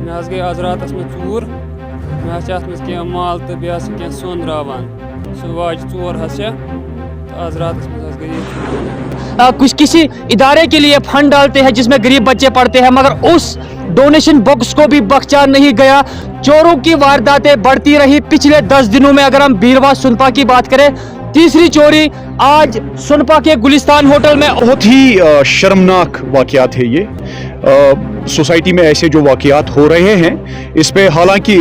मे गई आज रात में चूर मे कह माल तो बे कह सोन रावान सह वाज 4 तो आज रात में गई कुछ किसी इदारे के लिए फंड डालते हैं जिसमें गरीब बच्चे पढ़ते हैं, मगर उस डोनेशन बॉक्स को भी बख्शा नहीं गया। चोरों की वारदातें बढ़ती रही पिछले 10 दिनों में। अगर हम बीरवा सुनपा की बात करें, तीसरी चोरी आज सुनपा के गुलिस्तान होटल में। बहुत ही शर्मनाक वाकयात है ये। सोसाइटी में ऐसे जो वाकयात हो रहे हैं, इस पे हालांकि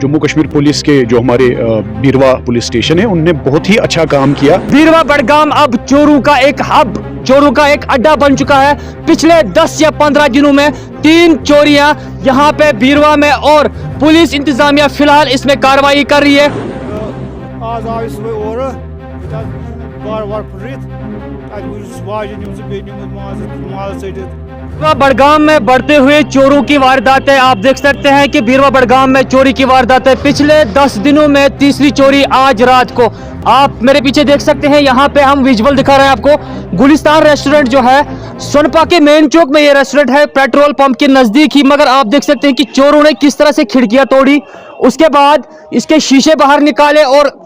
जम्मू कश्मीर पुलिस के जो हमारे बीरवा पुलिस स्टेशन है, उनने बहुत ही अच्छा काम किया। बीरवा बड़गाम अब चोरों का एक हब, चोरों का एक अड्डा बन चुका है। पिछले 10 या 15 दिनों में 3 चोरियां यहाँ पे बीरवा में, और पुलिस इंतजामिया फिलहाल इसमें कार्रवाई कर रही है। आज आए सुबह और बार बीरवा बड़गाम में बढ़ते हुए चोरों की वारदातें आप देख सकते हैं कि बीरवा बड़गाम में चोरी की वारदातें पिछले 10 दिनों में तीसरी चोरी आज रात को। आप मेरे पीछे देख सकते हैं, यहाँ पे हम विजुअल दिखा रहे हैं आपको। गुलिस्तान रेस्टोरेंट जो है सुनपा के मेन चौक में ये रेस्टोरेंट है, पेट्रोल पंप के नजदीक ही। मगर आप देख सकते हैं कि चोरों ने किस तरह से खिड़कियां तोड़ी, उसके बाद इसके शीशे बाहर निकाले और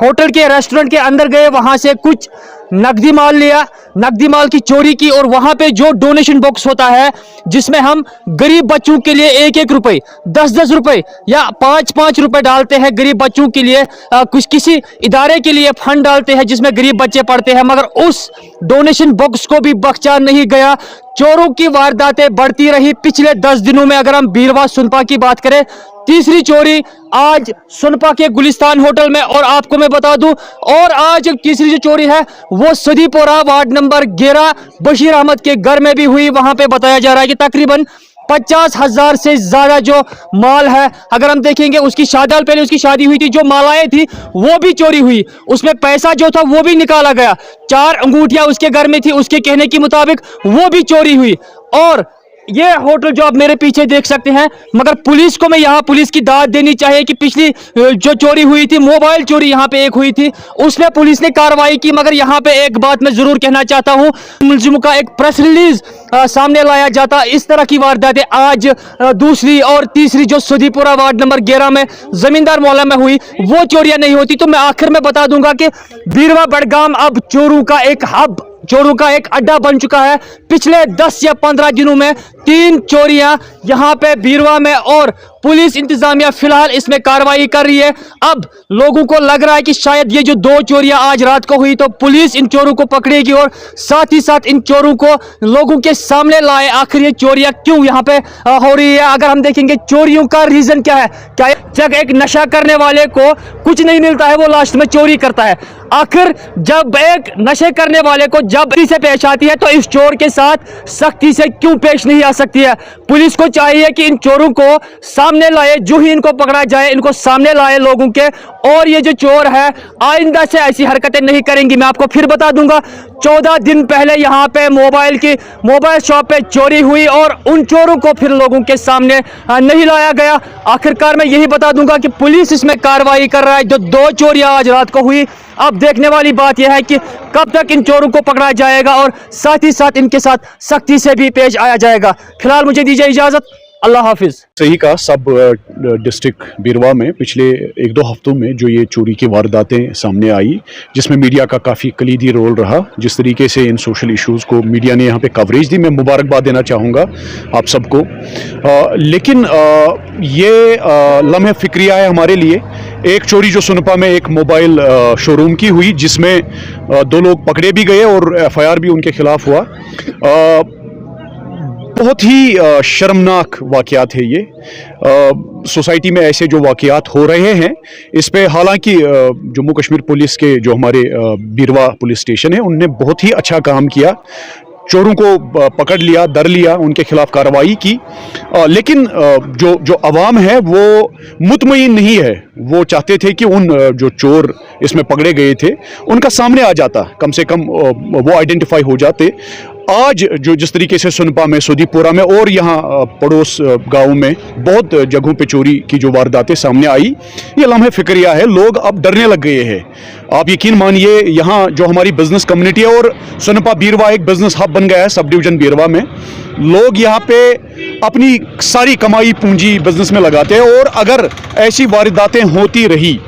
होटल के रेस्टोरेंट के अंदर गए, वहां से कुछ नकदी माल लिया, नकदी माल की चोरी की। और वहां पे जो डोनेशन बॉक्स होता है जिसमें हम गरीब बच्चों के लिए 1-1 रुपए, 10-10 रुपए या 5-5 रुपए डालते हैं गरीब बच्चों के लिए, कुछ किसी इदारे के लिए फंड डालते हैं जिसमें गरीब बच्चे पढ़ते हैं, मगर उस डोनेशन बॉक्स को भी बख्शा नहीं गया। चोरों की वारदातें बढ़ती रही पिछले 10 दिनों में। अगर हम बीरवा सुनपा की बात करें, तीसरी चोरी आज सुनपा के गुलिस्तान होटल में। और आपको मैं बता दूं, और आज तीसरी जो चोरी है वो सदीपोरा वार्ड नंबर 11 बशीर अहमद के घर में भी हुई। वहां पे बताया जा रहा है कि तकरीबन 50,000 से ज्यादा जो माल है, अगर हम देखेंगे उसकी शादी पहले उसकी शादी हुई थी, जो मालाएं थी वो भी चोरी हुई, उसमें पैसा जो था वो भी निकाला गया। 4 अंगूठियां उसके घर में थी, उसके कहने के मुताबिक वो भी चोरी हुई। और ये होटल जो आप मेरे पीछे देख सकते हैं, मगर पुलिस को मैं यहाँ पुलिस की दाद देनी चाहिए कि पिछली जो चोरी हुई थी, मोबाइल चोरी यहाँ पे एक हुई थी, उसमें पुलिस ने कार्रवाई की। मगर यहाँ पे एक बात मैं जरूर कहना चाहता हूँ, मुलजिमों का एक प्रेस रिलीज सामने लाया जाता। इस तरह की वारदातें आज दूसरी और तीसरी जो सदीपुरा वार्ड नंबर 11 में जमींदार मोहल्ला में हुई, वो चोरियां नहीं होती। तो मैं आखिर में बता दूंगा कि बीरवा बड़गाम अब चोरों का एक हब, चोरों का एक अड्डा बन चुका है। पिछले 10 या 15 दिनों में 3 चोरियां यहाँ पे बीरवा में, और पुलिस इंतजामिया फिलहाल इसमें कार्रवाई कर रही है। अब लोगों को लग रहा है कि शायद ये जो 2 चोरियां आज रात को हुई तो पुलिस इन चोरों को पकड़ेगी और साथ ही साथ इन चोरों को लोगों के सामने लाए, आखिर ये चोरियां क्यों यहाँ पे हो रही है। अगर हम देखेंगे चोरियों का रीजन क्या है, क्या जब एक नशा करने वाले को कुछ नहीं मिलता है वो लास्ट में चोरी करता है। आखिर जब एक नशे करने वाले को जब से पेश आती है तो इस चोर के साथ सख्ती से क्यों पेश नहीं आ सकती है। पुलिस को चाहिए कि इन चोरों को सामने लाए, जो ही इनको पकड़ा जाए इनको सामने लाए लोगों के, और ये जो चोर है आइंदा से ऐसी हरकतें नहीं करेंगी। मैं आपको फिर बता दूंगा, 14 दिन पहले यहाँ पे मोबाइल शॉप पे चोरी हुई और उन चोरों को फिर लोगों के सामने नहीं लाया गया। आखिरकार मैं यही बता दूंगा कि पुलिस इसमें कार्रवाई कर रहा है। जो 2 चोरियां आज रात को हुई, अब देखने वाली बात यह है कि कब तक इन चोरों को पकड़ा जाएगा और साथ ही साथ इनके साथ सख्ती से भी पेश आया जाएगा। फिलहाल मुझे दीजिए इजाजत, अल्लाह हाफिज। सही कहा, सब डिस्ट्रिक्ट बीरवा में पिछले 1-2 हफ्तों में जो ये चोरी की वारदातें सामने आई, जिसमें मीडिया का काफ़ी कलीदी रोल रहा, जिस तरीके से इन सोशल इश्यूज़ को मीडिया ने यहाँ पे कवरेज दी, मैं मुबारकबाद देना चाहूँगा आप सबको। लेकिन ये लम्हे फिक्रिया है हमारे लिए। एक चोरी जो सुनपा में एक मोबाइल शोरूम की हुई, जिसमें 2 लोग पकड़े भी गए और FIR भी उनके खिलाफ हुआ। बहुत ही शर्मनाक वाकयात है ये। सोसाइटी में ऐसे जो वाकयात हो रहे हैं, इस पे हालांकि जम्मू कश्मीर पुलिस के जो हमारे बीरवा पुलिस स्टेशन है, उनने बहुत ही अच्छा काम किया। चोरों को पकड़ लिया, दर लिया, उनके खिलाफ कार्रवाई की। लेकिन जो अवाम है वो मुतमईन नहीं है। वो चाहते थे कि उन जो चोर इसमें पकड़े गए थे उनका सामने आ जाता, कम से कम वो आइडेंटिफाई हो जाते। आज जो जिस तरीके से सुनपा में, सुदीपुरा में और यहाँ पड़ोस गाँव में बहुत जगहों पे चोरी की जो वारदातें सामने आई, ये लम्हे फिक्रिया है। लोग अब डरने लग गए हैं। आप यकीन मानिए, यहाँ जो हमारी बिजनेस कम्युनिटी है, और सुनपा बीरवा एक बिजनेस हब बन गया है सब डिवीजन बीरवा में। लोग यहाँ पे अपनी सारी कमाई पूंजी बिजनेस में लगाते हैं, और अगर ऐसी वारदातें होती रही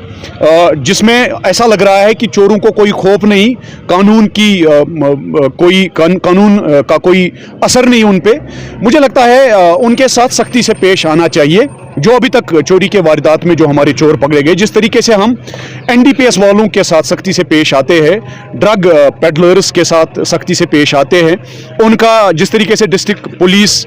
जिसमें ऐसा लग रहा है कि चोरों को कोई खौफ नहीं, कानून की कानून का कोई असर नहीं उन पे, मुझे लगता है उनके साथ सख्ती से पेश आना चाहिए। जो अभी तक चोरी के वारदात में जो हमारे चोर पकड़े गए, जिस तरीके से हम एनडीपीएस वालों के साथ सख्ती से पेश आते हैं, ड्रग पेडलर्स के साथ सख्ती से पेश आते हैं, उनका जिस तरीके से डिस्ट्रिक्ट पुलिस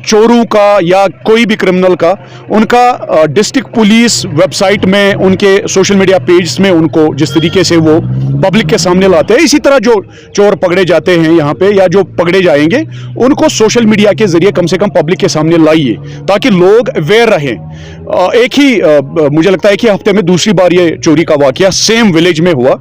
चोरों का या कोई भी क्रिमिनल का, उनका डिस्ट्रिक्ट पुलिस वेबसाइट में, उनके सोशल मीडिया पेज में उनको जिस तरीके से वो पब्लिक के सामने लाते हैं, इसी तरह जो चोर पकड़े जाते हैं यहाँ पे या जो पकड़े जाएंगे, उनको सोशल मीडिया के जरिए कम से कम पब्लिक के सामने लाइए, ताकि लोग अवेयर रहें। एक ही मुझे लगता है कि हफ्ते में दूसरी बार ये चोरी का वाकया सेम विलेज में हुआ।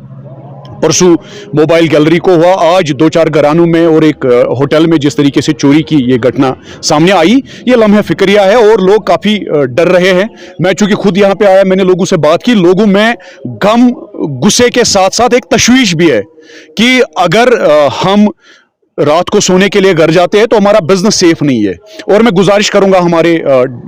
परसों मोबाइल गैलरी को हुआ, आज 2-4 घरानों में और एक होटल में जिस तरीके से चोरी की ये घटना सामने आई, ये लम्हे फिक्रिया है और लोग काफ़ी डर रहे हैं। मैं चूंकि खुद यहाँ पे आया, मैंने लोगों से बात की, लोगों में गम, गुस्से के साथ साथ एक तशवीश भी है कि अगर हम रात को सोने के लिए घर जाते हैं तो हमारा बिजनेस सेफ नहीं है। और मैं गुजारिश करूंगा हमारे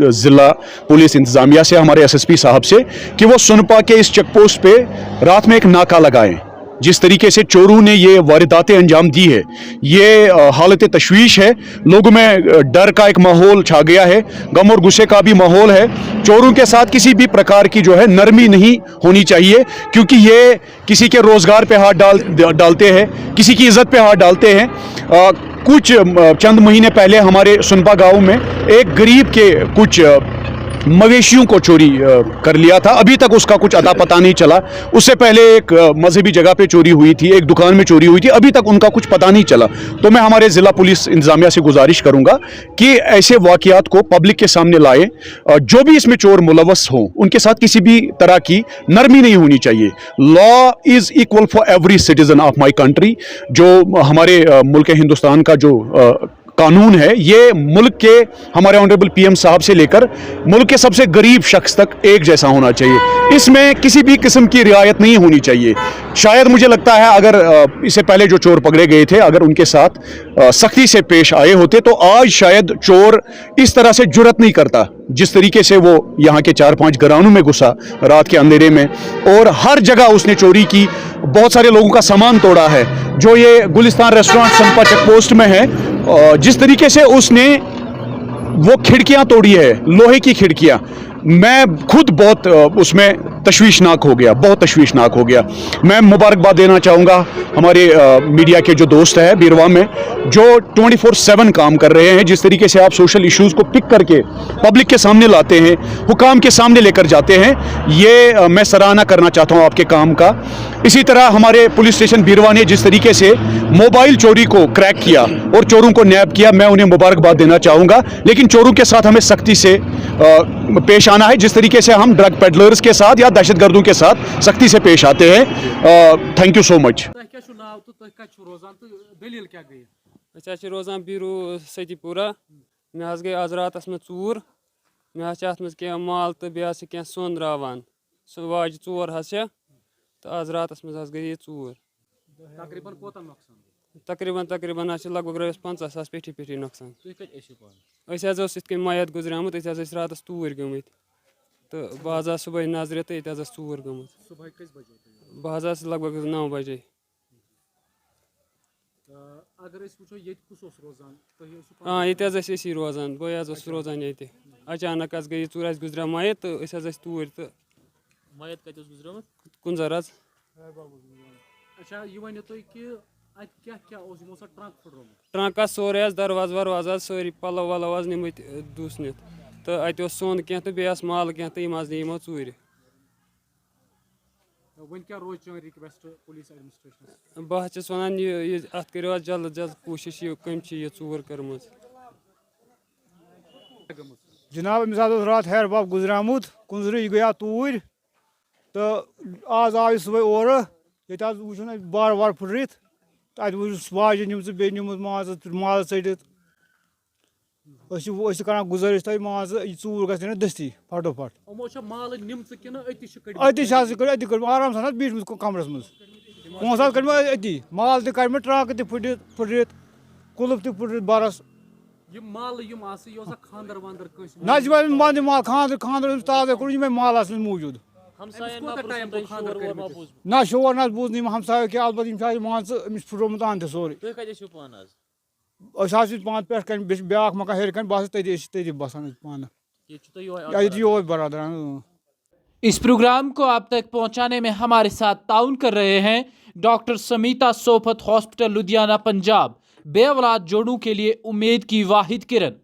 ज़िला पुलिस इंतजामिया से, हमारे एसएसपी साहब से, कि वो सुनपा के इस चेक पोस्ट पे रात में एक नाका लगाएं। जिस तरीके से चोरों ने ये वारदातें अंजाम दी है, ये हालत तशवीश है। लोगों में डर का एक माहौल छा गया है, गम और गुस्से का भी माहौल है। चोरों के साथ किसी भी प्रकार की जो है नरमी नहीं होनी चाहिए, क्योंकि ये किसी के रोजगार पे हाथ डालते हैं, किसी की इज्जत पे हाथ डालते हैं। कुछ चंद महीने पहले हमारे सुनपा गांव में एक गरीब के कुछ मवेशियों को चोरी कर लिया था, अभी तक उसका कुछ अता पता नहीं चला। उससे पहले एक मजहबी जगह पे चोरी हुई थी, एक दुकान में चोरी हुई थी, अभी तक उनका कुछ पता नहीं चला। तो मैं हमारे ज़िला पुलिस इंतजामिया से गुजारिश करूंगा कि ऐसे वाक़यात को पब्लिक के सामने लाए। जो भी इसमें चोर मुलव्वस हों, उनके साथ किसी भी तरह की नरमी नहीं होनी चाहिए। Law is equal for every citizen of my country. जो हमारे मुल्क हिंदुस्तान का जो कानून है, ये मुल्क के हमारे ऑनरेबल पीएम साहब से लेकर मुल्क के सबसे गरीब शख्स तक एक जैसा होना चाहिए। इसमें किसी भी किस्म की रियायत नहीं होनी चाहिए। शायद मुझे लगता है अगर इससे पहले जो चोर पकड़े गए थे, अगर उनके साथ सख्ती से पेश आए होते तो आज शायद चोर इस तरह से जुर्रत नहीं करता जिस तरीके से वो यहाँ के 4-5 घरानों में घुसा रात के अंधेरे में, और हर जगह उसने चोरी की। बहुत सारे लोगों का सामान तोड़ा है। जो ये गुलिस्तान रेस्टोरेंट सुनपा चेक पोस्ट में है, जिस तरीके से उसने वो खिड़कियां तोड़ी है, लोहे की खिड़कियां, मैं खुद बहुत उसमें तशवीशनाक हो गया, बहुत तशवीशनाक हो गया। मैं मुबारकबाद देना चाहूँगा हमारे मीडिया के जो दोस्त हैं बीरवा में, जो 24/7 काम कर रहे हैं। जिस तरीके से आप सोशल इश्यूज़ को पिक करके पब्लिक के सामने लाते हैं, हुकाम के सामने लेकर जाते हैं, ये मैं सराहना करना चाहता हूँ आपके काम का। इसी तरह हमारे पुलिस स्टेशन बीरवा ने जिस तरीके से मोबाइल चोरी को क्रैक किया और चोरों को नैब किया, मैं उन्हें मुबारकबाद देना चाहूँगा। लेकिन चोरों के साथ हमें सख्ती से पेश आना है, जिस तरीके से हम ड्रग पेडलर्स के साथ या दहशतगर्दों के साथ सख्ती से पेश आते हैं। Thank you so much. रोजान बीरू सतीपुरा, मे गई आज रात में चूर, मे अत मे माल तो बे सोन रावान, सो वाज 4 तो आज रात में गई चूर। तकरीबन लगभग रहा 50,000 पेठी नुकसान। इतनी मयत गुजरियामुत, रात तूर गमत तो बह सुबह नजर तो ये चूर गमत। बह लगभग 9 बजे। हाँ, ये रोजान, बह रोजान ये। अचानक गई चूर, गुजरिया मयत तो तूर तो कुंजर। ट्रंक सोरे दरवाज वरवाज सारी पलो वलो निमत दूसनित तो अत सोन कह तो बेस माल कह तो यम नी चूर। बह वन अत करो जल्द जल्द कोशिश कम ये चूर कर्म। जनाब अमिस रात हैर बाब गुजरामुत, कुंजर गया तूर تو آز آو صبح اور یہ وچھن بار وار پھٹرت تتہ وچھ واجہ نمژ بیٚیہِ نیُمُت ماز ژٔٹِتھ أسۍ چھِ کران گُزٲرِش تۄہہِ مان ژٕ یہِ ژوٗر گژھِ نہٕ دٔستی فٹو فٹ أتی چھِ حظ أتی کٔڑ آرام سان حظ بیٖٹھمٕژ کمرس منٛز پونٛسہٕ حظ کٔڑ مےٚ أتی مال تہِ کڑِ مےٚ ٹرٛنٛک تہِ پھٕٹرِتھ کُلُف تہِ پھٕٹرِتھ برس نہ حظ یِم بنٛد مال خانٛدر تازے کوٚر یِمے مالس منٛز موٗجوٗد نہ شور نہ حظ بوٗز نہٕ یِم ہمسایو کینٛہہ البتہ یِم چھِ اَتہِ مان ژٕ أمِس پھٕٹرومُت انٛد تہِ سورُے أسۍ حظ چھِ پانہٕ پٮ۪ٹھ کنہِ بیٚیہِ چھِ بیٛاکھ مکان ہیٚرِ کنہِ بہٕ حظ چھُس تٔتی بسان أسۍ پانہٕ ییٚتہِ یوٚہَے برادر इस प्रोग्राम को आप तक पहुंचाने में हमारे साथ ताउन कर रहे हैं डॉक्टर समीता सोफत हॉस्पिटल लुधियाना पंजाब। बेऔलाद जोड़ों के लिए उम्मीद की वाहिद किरण।